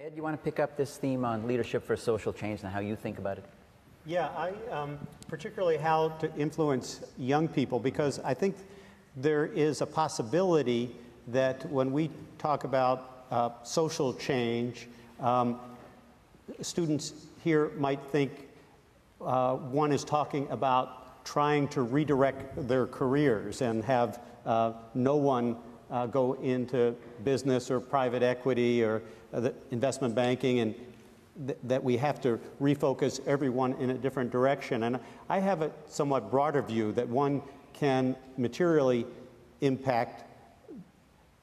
Ed, you want to pick up this theme on leadership for social change and how you think about it? Yeah, particularly how to influence young people, because I think there is a possibility that when we talk about social change, students here might think one is talking about trying to redirect their careers and have no one go into business or private equity or investment banking, and that we have to refocus everyone in a different direction. And I have a somewhat broader view that one can materially impact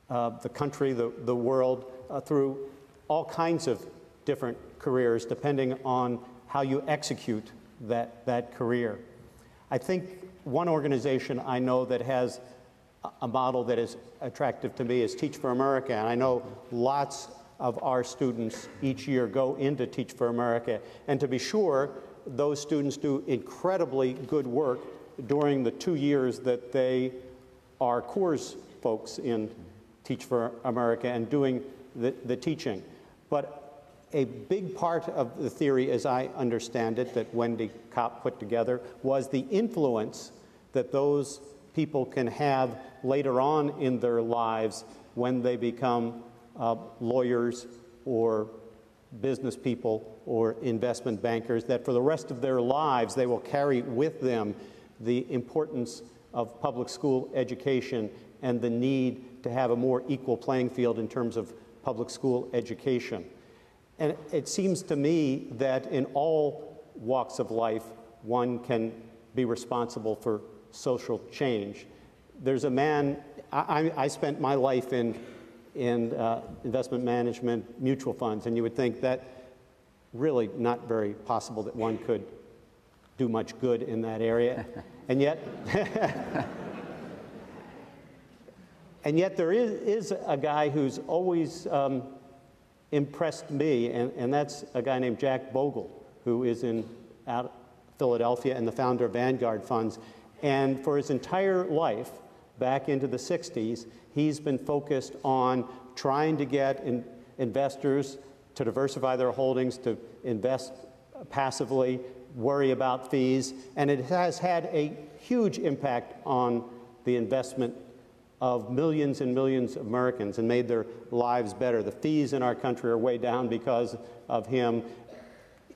the country, the world, through all kinds of different careers, depending on how you execute that career. I think one organization I know that has a model that is attractive to me is Teach for America, and I know lots of our students each year go into Teach for America, and to be sure, those students do incredibly good work during the 2 years that they are course folks in Teach for America and doing the teaching. But a big part of the theory, as I understand it, that Wendy Kopp put together was the influence that those people can have later on in their lives when they become lawyers or business people or investment bankers, that for the rest of their lives they will carry with them the importance of public school education and the need to have a more equal playing field in terms of public school education. And it seems to me that in all walks of life, one can be responsible for social change. There's a man, I spent my life in investment management, mutual funds, and you would think that really not very possible that one could do much good in that area. And yet, and yet there is a guy who's always impressed me, and that's a guy named Jack Bogle, who is out of Philadelphia and the founder of Vanguard Funds. And for his entire life, back into the 60s, he's been focused on trying to get investors to diversify their holdings, to invest passively, worry about fees, and it has had a huge impact on the investment of millions and millions of Americans and made their lives better. The fees in our country are way down because of him.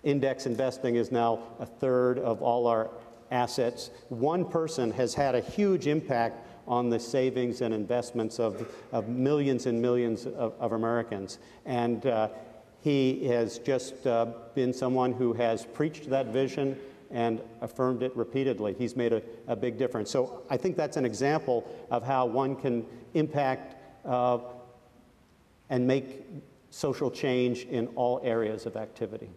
Index investing is now a third of all our assets. One person has had a huge impact on the savings and investments of millions and millions of Americans. And he has just been someone who has preached that vision and affirmed it repeatedly. He's made a big difference. So I think that's an example of how one can impact and make social change in all areas of activity.